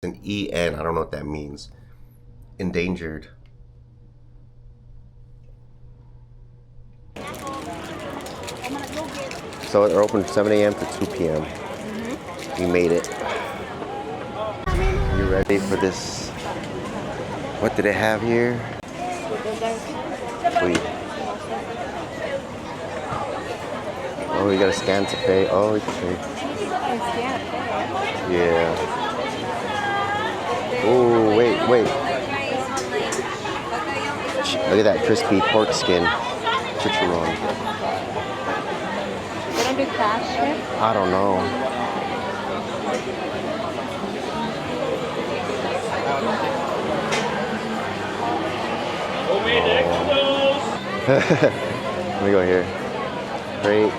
An EN. I don't know what that means. Endangered. So they're open 7 a.m. to 2 p.m. We made it. You ready for this? What did it have here? Wait. Oh, you gotta scan to pay. Oh, you can pay. Yeah. Oh, wait. Look at that crispy pork skin. Chicharron. They don't do cash here? I don't know. Let me go here. Great.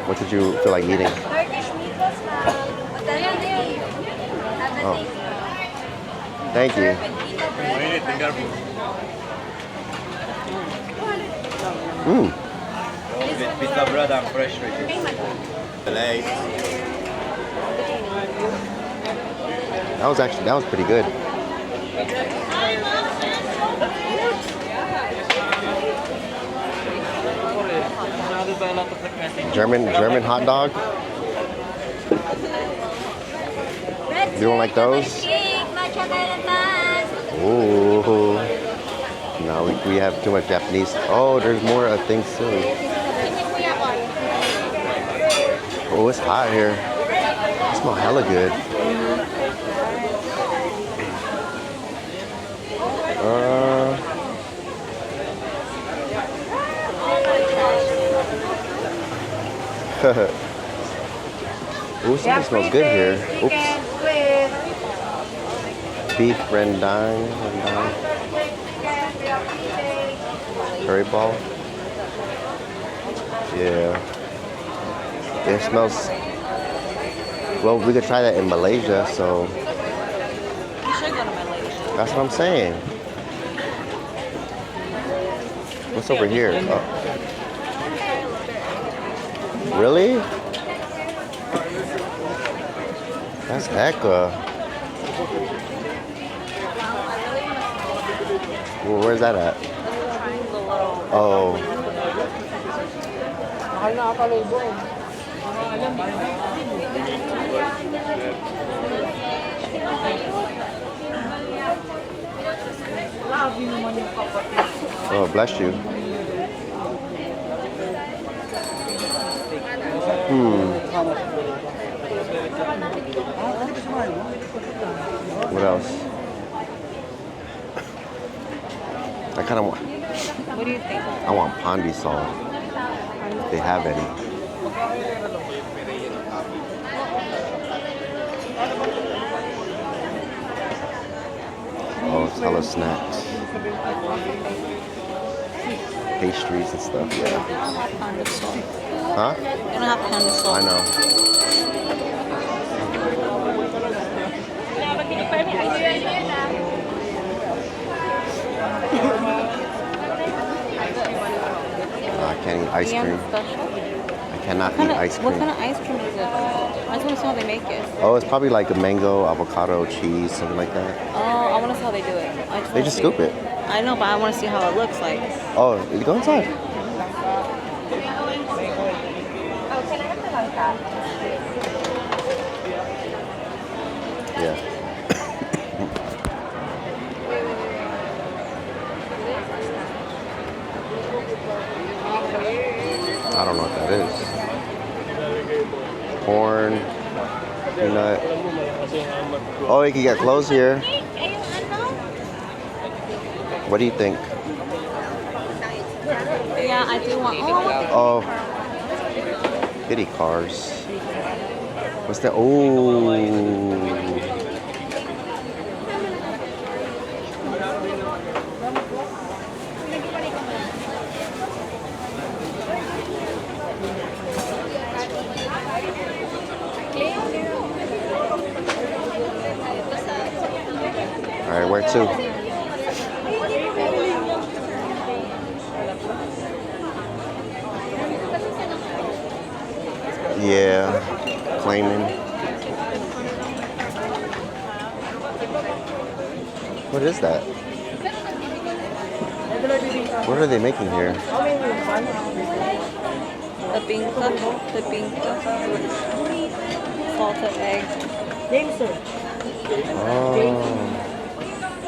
What did you feel like eating? Oh. Thank you. Mmm. Pizza bread and fresh veggies. That was pretty good. German hot dog. You don't like those? Ooh. No, we have too much Japanese. Oh, there's more things too. Oh, it's hot here. It smells hella good. Ooh, something smells good here. Oops. Beef rendang. Curry ball. Yeah. It smells. Well, we could try that in Malaysia, so. You should go to Malaysia. That's what I'm saying. What's over here? Oh. Really? That's hecka. Well, where's that at? Oh. Oh, bless you. What else? I kind of want. What do you think? I want pandi salt. If they have any. Oh, it's hella snacks. Pastries and stuff, yeah. They don't have pound of salt. Huh? They don't have pound of salt. I know. I can't eat ice cream. I cannot eat ice cream. What kind of ice cream is it? I just want to see how they make it. Oh, it's probably like a mango, avocado, cheese, something like that. Oh, I want to see how they do it. They just scoop it. I know, but I want to see how it looks like. Oh, go inside. Yeah. I don't know what that is. Corn, peanut. Oh, you can get clothes here. What do you think? Yeah, I do want. Oh, kitty cars. What's that? Oh. All right, where to? Yeah, claiming. What is that? What are they making here? The binka. Salted egg. Name, sir. Oh,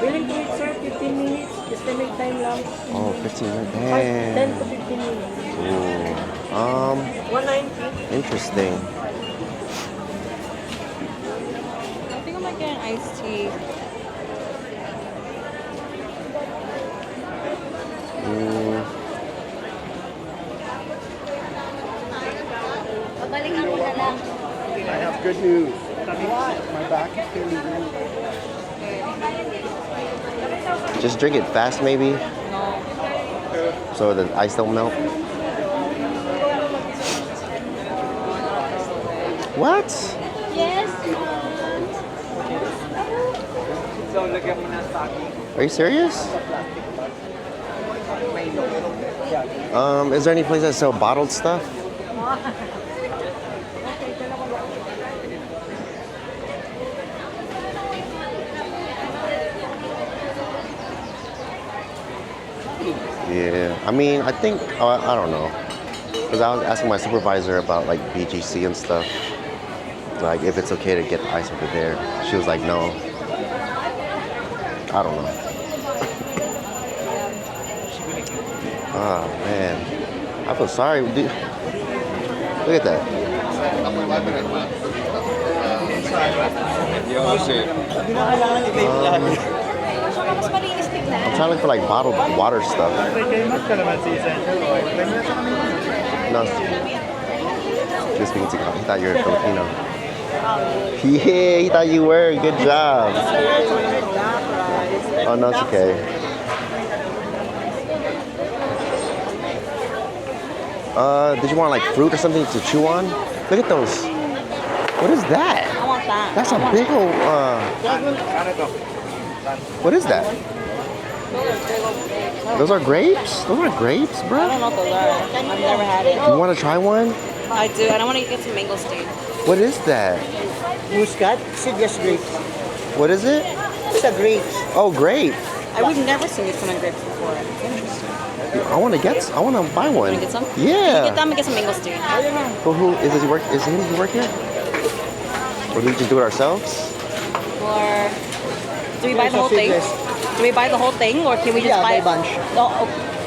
Willing to wait, sir, 15 minutes. Estimate time lang. oh, 15 minutes. 10 Damn. to 15 minutes. Ooh. 190. Interesting. I think I might get an iced tea. Mm. I have good news. My back is feeling good. Just drink it fast, maybe, No. so the ice don't melt. What? Are you serious? Is there any place that sell bottled stuff? Yeah, I mean, I think, I don't know. Because I was asking my supervisor about like BGC and stuff. Like if it's okay to get the ice over there. She was like, no. I don't know. Oh man. I feel sorry. Dude. Look at that. I'm trying to look for like bottled water stuff. No. Just speaking to you. He thought you were a Filipino. Yeah, he thought you were. Good job. Oh, no, it's okay. Did you want like fruit or something to chew on? Look at those. What is that? I want that. That's a big old, what is that? Those are grapes? Those are grapes, I bro? don't know what those are. I've never had it. You want to try one? I do, and I want to get some mango steam. What is that? Muscat, seedless grapes. What is it? It's a grapes. Oh, grape. We've never seen these kind of grapes before. It's interesting. I want to buy one. Want to get some? Yeah. You get them and get some mango steam. Well, who is he work? Is he work here? Or do we just do it ourselves? Or do we buy the whole thing? Do we buy the whole thing, or can we just buy a bunch.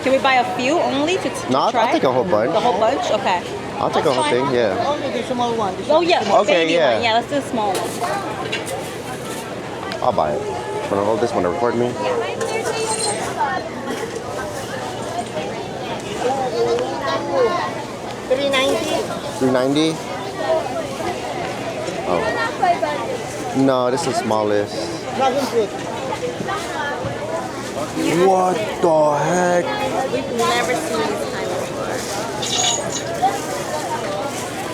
Can we buy a few only to No, I'll try? take a whole bunch. The whole bunch? Okay. I'll take a whole thing. Yeah. Only the small one. Oh yeah, Okay, baby yeah. one. Yeah, let's do the small one. I'll buy it. Wanna hold this one to record me? 390. Oh. No, this is the smallest. Dragon fruit. What the heck? We've never seen these kind before.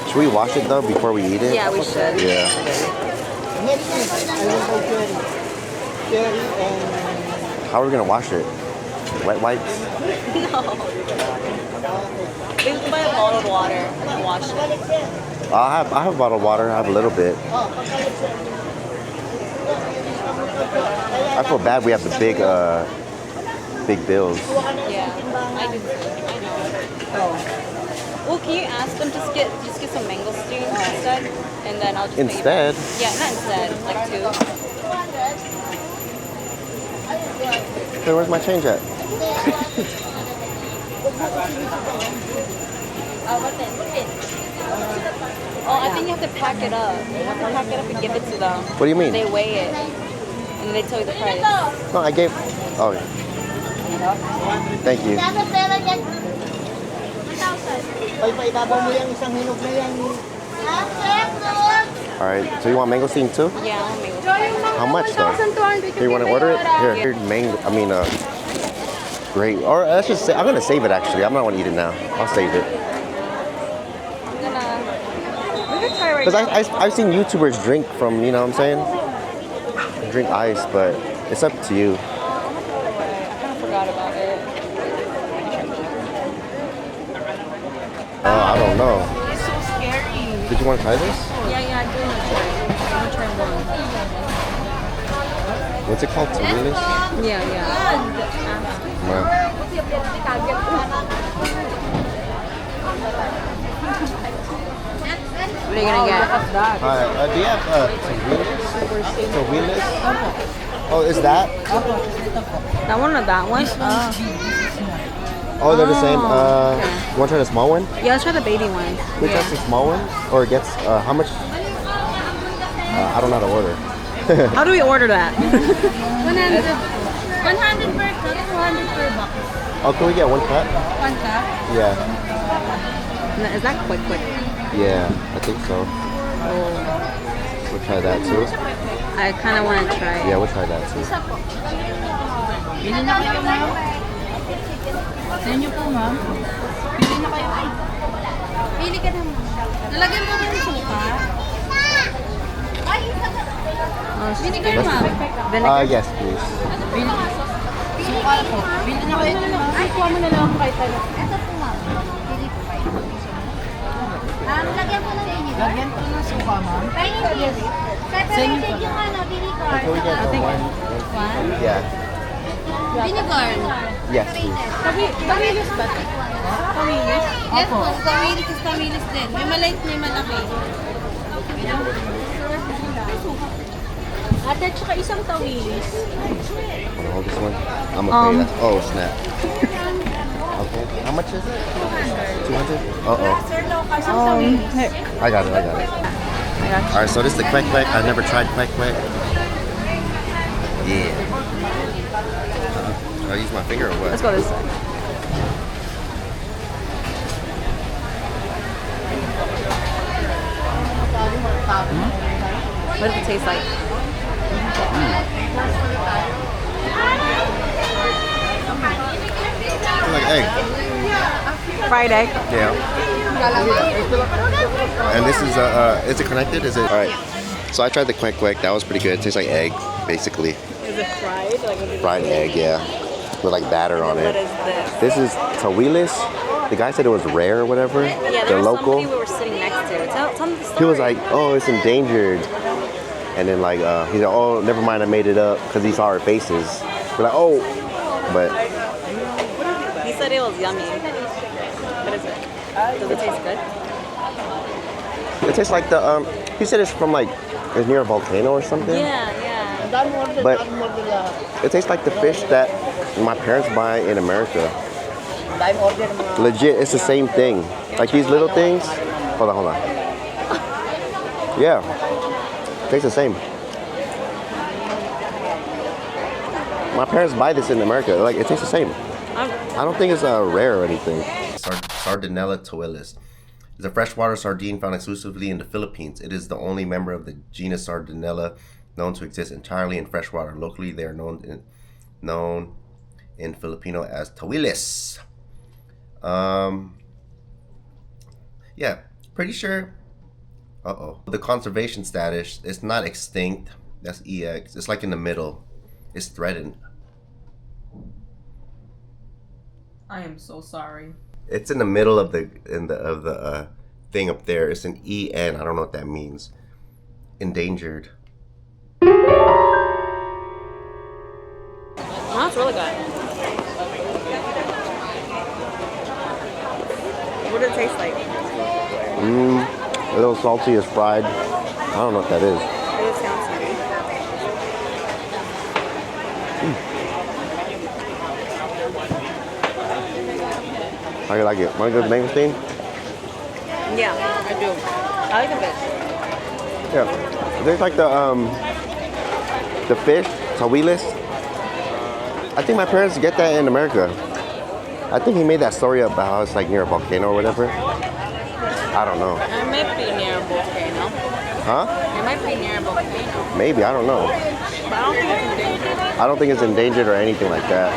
Should we wash it though before we eat it? Yeah, we should. Yeah. Next week, I will buy cherry. Cherry and... How are we gonna wash it? Wet wipes? No. We can buy a bottled water and wash it. I have bottled water. I have a little bit. I feel bad we have the big bills. Yeah, I do. I know. Well, can you ask them to get some mango steam instead, and then I'll just Instead? Yeah, not instead. Like two. Hey, where's my change at? Oh, I think you have to pack it up. You have to pack it up and give it to them. What do you mean? They weigh it, and they tell you the price. No, I gave. Oh. Thank you. Paipabaw mo yung isang hinog na yan. All right. So you want mango steam too? Yeah, I'll make it. How much though? Here, you want to order it? Here, mango. I mean, great. Or let's just say I'm gonna save it actually. I'm not gonna eat it now. I'll save it. We can try right Because now. I've seen YouTubers drink from, you know what I'm saying? Drink ice, but it's up to you. I kind of forgot about it. I don't know. It's so scary. Did you want to try this? Yeah, I do want to try it. I want to try one. What's it called? Tawilis? Yeah. Wow. What are you gonna get? Hi, do you have Tawilis? Oh, is that? That one or that one? Oh, they're the same. okay. You want to try the small one? Yeah, let's try the baby one. Who tries the small one? Or it gets, how much? I don't know how to order. How do we order that? 100 per cup, 200 per box. Oh, can we get one cut? One cup? Yeah. Is that quick? Yeah, I think so. We'll try that too. I kind of want to try it. Yeah, we'll try that too. Bili na kayo, ma'am. Sa inyo po, ma'am. Bili na kayo. Bili ka na, ma'am. Nalagyan mo ba ng suka? Oh, Bili ka na, ma'am. Yes, please. Bili. Suka po. Bili na kayo, ma'am. Ay, kuha mo na lang ako kahit ano. Ito po, ma'am. Bili po kayo. Lagyan po ng vinegar. Lagyan po ng suka, ma'am. Separated yung ano, vinegar. Can we get the one? Yeah. Vinegar. Yes, please. Tawilis ba? Tawilis? Yes po, tawilis is tawilis din. May maliit, may malaki. Ate, tsaka isang tawilis. Wanna hold this one? I'm gonna pay that. Oh, snap. Okay. How much is it? 200? Uh-oh. I got it. I got you. Alright, so this is the kwek kwek. I've never tried kwek kwek. Yeah. Should I use my finger or what? Let's go this way. What does it taste like? It's like egg. Fried egg. Yeah. And this is it connected? Is it? All right. So I tried the kwek kwek. That was pretty good. It tastes like egg, basically. Is it fried? Fried egg, yeah, with like batter on What it. is this? This is tawilis. The guy said it was rare or whatever. Yeah, there They're was local. somebody we were sitting next to. Tell me the story. He was like, "Oh, it's endangered," and then like he said, "Oh, never mind, I made it up," because he saw our faces. We're like, "Oh," but He said it was yummy. What is it? Does it taste good? it tastes like the He said it's from like it's near a volcano or something. Yeah. But it tastes like the fish that my parents buy in America. Legit, it's the same thing. Like these little things. Hold on. Yeah, tastes the same. My parents buy this in America. Like it tastes the same. I don't think it's rare or anything. Sardinella tawilis is a freshwater sardine found exclusively in the Philippines. It is the only member of the genus Sardinella known to exist entirely in freshwater. Locally, they are known in Filipino as tawilis. Yeah, pretty sure. The conservation status, it's not extinct. That's EX. It's like in the middle. It's threatened. I am so sorry. It's in the middle of the thing up there. It's an EN. I don't know what that means. Endangered. Oh, it's really good. What does it taste like? A little salty as fried. I don't know what that is. It sounds good. How you like it? Want to go to mangosteen? Yeah, I do. I like the fish. Yeah. There's like the fish, tawilis. I think my parents get that in America. I think he made that story up about how it's like near a volcano or whatever. I don't know. It might be near a volcano. Huh? It might be near a volcano. Maybe, I don't know. But I don't think it's endangered. I don't think it's endangered or anything like that.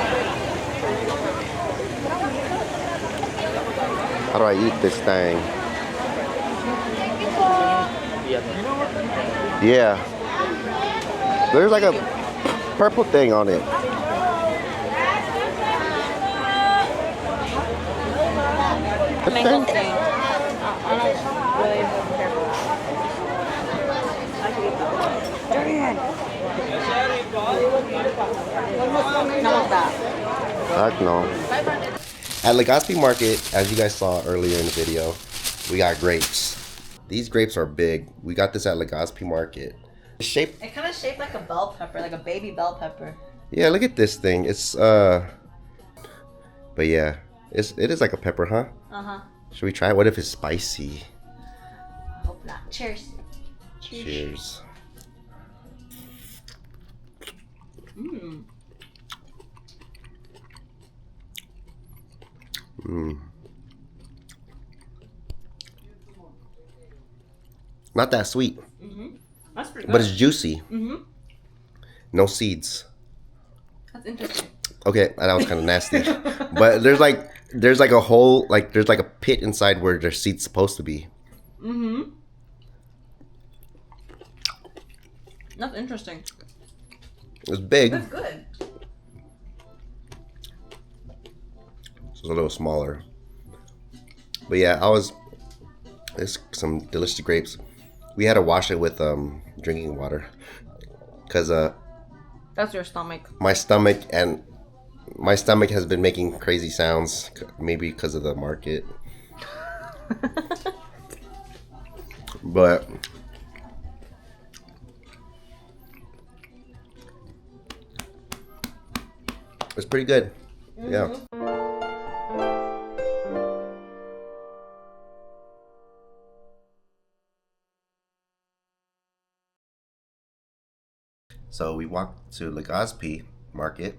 How do I eat this thing? Yeah. There's like a purple thing on it. Mango thing. I don't really care for that. I can eat that. Durian! I want that. Heck no. At Legazpi Market, as you guys saw earlier in the video, we got grapes. These grapes are big. We got this at Legazpi Market. It kind of shaped like a bell pepper, like a baby bell pepper. Yeah, look at this thing. It's but yeah, it is like a pepper, huh? Uh-huh. Should we try it? What if it's spicy? I hope not. Cheers. Cheers. Mmm. Mm. Not that sweet. That's pretty good. But it's juicy. Mm-hmm. No seeds. That's interesting. Okay, that was kind of nasty. But there's like a hole, like there's like a pit inside where their seeds supposed to be. Mm-hmm. That's interesting. It's big. That's good. It's a little smaller. But yeah, there's some delicious grapes. We had to wash it with drinking water. Cause That's your stomach. my stomach has been making crazy sounds, maybe because of the market. But it's pretty good. Yeah. So we walked to Legazpi Market.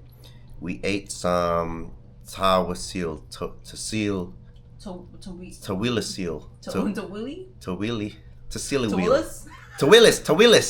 We ate some tawasil, tawili To Willie? tawili, tawili, To Willis? tawilis.